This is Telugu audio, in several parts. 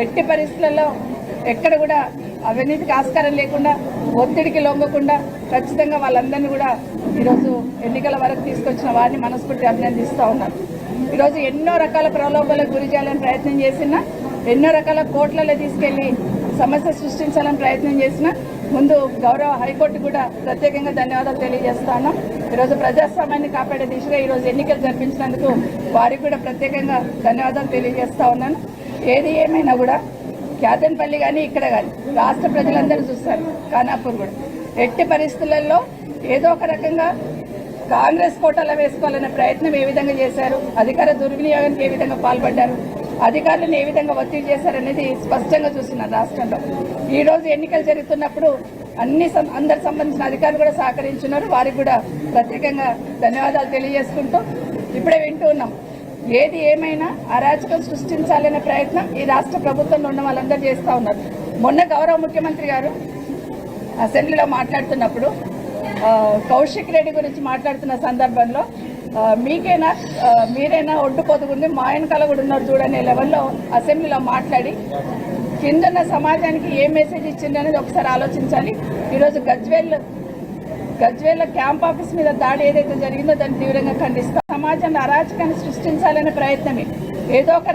ఎట్టి పరిస్థితుల్లో ఎక్కడ కూడా అవినీతికి ఆస్కారం లేకుండా ఒత్తిడికి లొంగకుండా ఖచ్చితంగా వాళ్ళందరినీ కూడా ఈరోజు ఎన్నికల వరకు తీసుకొచ్చిన వారిని మనస్ఫూర్తి అభినందిస్తూ ఉన్నారు. ఈరోజు ఎన్నో రకాల ప్రలోభాలకు గురి చేయాలని ప్రయత్నం చేసినా, ఎన్నో రకాల కోట్లలో తీసుకెళ్లి సమస్య సృష్టించాలని ప్రయత్నం చేసినా ముందు గౌరవ హైకోర్టు కూడా ప్రత్యేకంగా ధన్యవాదాలు తెలియజేస్తా ఉన్నాం. ఈరోజు ప్రజాస్వామ్యాన్ని కాపాడే దిశగా ఈరోజు ఎన్నికలు జరిపించినందుకు వారికి కూడా ప్రత్యేకంగా ధన్యవాదాలు తెలియజేస్తా ఉన్నాను. ఏది ఏమైనా కూడా క్యాతన్పల్లి కానీ ఇక్కడ కానీ రాష్ట్ర ప్రజలందరూ చూస్తారు, ఖానాపూర్ కూడా ఎట్టి పరిస్థితులలో ఏదో ఒక రకంగా కాంగ్రెస్ కోటాలో వేసుకోవాలనే ప్రయత్నం ఏ విధంగా చేశారు, అధికార దుర్వినియోగానికి ఏ విధంగా పాల్పడ్డారు, అధికారులను ఏ విధంగా ఒత్తిడి చేశారనేది స్పష్టంగా చూస్తున్నారు రాష్ట్రంలో. ఈ రోజు ఎన్నికలు జరుగుతున్నప్పుడు అందరికి సంబంధించిన అధికారులు కూడా సహకరించున్నారు. వారికి కూడా ప్రత్యేకంగా ధన్యవాదాలు తెలియజేసుకుంటూ ఇప్పుడే వింటూ ఉన్నాం. ఏది ఏమైనా అరాచకం సృష్టించాలనే ప్రయత్నం ఈ రాష్ట్ర ప్రభుత్వంలో ఉన్న వాళ్ళందరూ చేస్తూ ఉన్నారు. మొన్న గౌరవ ముఖ్యమంత్రి గారు అసెంబ్లీలో మాట్లాడుతున్నప్పుడు కౌశిక్ రెడ్డి గురించి మాట్లాడుతున్న సందర్భంలో మీరైనా ఒడ్డు పొదుగుంది మా వెనకాల కూడా ఉన్నారు చూడనే లెవెల్లో అసెంబ్లీలో మాట్లాడి కిందన్న సమాజానికి ఏ మెసేజ్ ఇచ్చింది అనేది ఒకసారి ఆలోచించాలి. ఈరోజు గజ్వేల్ క్యాంప్ ఆఫీస్ మీద దాడి ఏదైతే జరిగిందో దాన్ని తీవ్రంగా ఖండిస్తాం. సమాజంలో అరాచకాన్ని సృష్టించాలనే ప్రయత్నమే ఏదో ఒక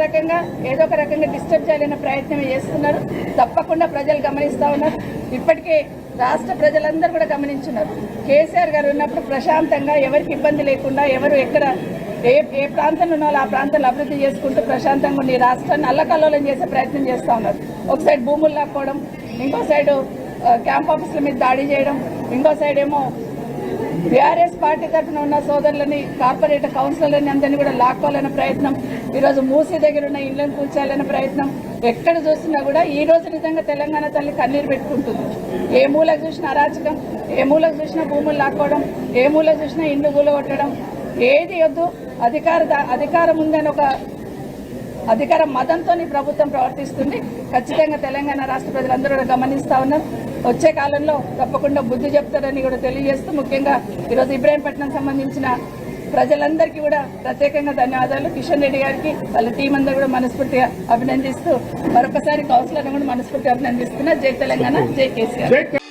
రకంగా డిస్టర్బ్ చేయాలనే ప్రయత్నమే చేస్తున్నారు. తప్పకుండా ప్రజలు గమనిస్తూ ఉన్నారు. ఇప్పటికే రాష్ట్ర ప్రజలందరూ కూడా గమనించున్నారు. కేసీఆర్ గారు ఉన్నప్పుడు ప్రశాంతంగా ఎవరికి ఇబ్బంది లేకుండా ఎవరు ఎక్కడ ఏ ప్రాంతంలో ఉన్నారో ఆ ప్రాంతాన్ని అభివృద్ధి చేసుకుంటూ ప్రశాంతంగా ఉండి రాష్ట్రాన్ని అల్లకల్లోలం చేసే ప్రయత్నం చేస్తూ ఉన్నారు. ఒక సైడ్ భూములు లాక్కోవడం, ఇంకో సైడు క్యాంప్ ఆఫీసుల మీద దాడి చేయడం, ఇంకో సైడ్ ఏమో బీఆర్ఎస్ పార్టీ తరఫున ఉన్న సోదరులని కార్పొరేటర్ కౌన్సిలర్లని అందరినీ కూడా లాక్కోవాలనే ప్రయత్నం, ఈరోజు మూసీ దగ్గర ఉన్న ఇళ్లను కూల్చాలనే ప్రయత్నం. ఎక్కడ చూసినా కూడా ఈ రోజు నిజంగా తెలంగాణ తల్లి కన్నీరు పెట్టుకుంటుంది. ఏ మూలకు చూసినా అరాచకం, ఏ మూలకు చూసినా భూములు లాక్కోవడం, ఏ మూలకు చూసినా ఇండ్లు కూలగొట్టడం. ఏది వద్దు, అధికారం ఉందని ఒక అధికార మదంతో ప్రభుత్వం ప్రవర్తిస్తుంది. ఖచ్చితంగా తెలంగాణ రాష్ట్ర ప్రజలందరూ కూడా గమనిస్తూ ఉన్నారు. వచ్చే కాలంలో తప్పకుండా బుద్ధి చెప్తారని కూడా తెలియజేస్తూ, ముఖ్యంగా ఈరోజు ఇబ్రాహీంపట్నం సంబంధించిన ప్రజలందరికీ కూడా ప్రత్యేకంగా ధన్యవాదాలు. కిషన్ రెడ్డి గారికి వాళ్ళ టీం అందరూ కూడా మనస్ఫూర్తిగా అభినందిస్తూ మరొకసారి కౌన్సిలర్ని కూడా మనస్ఫూర్తిగా అభినందిస్తున్నా. జై తెలంగాణ, జై కేసీఆర్.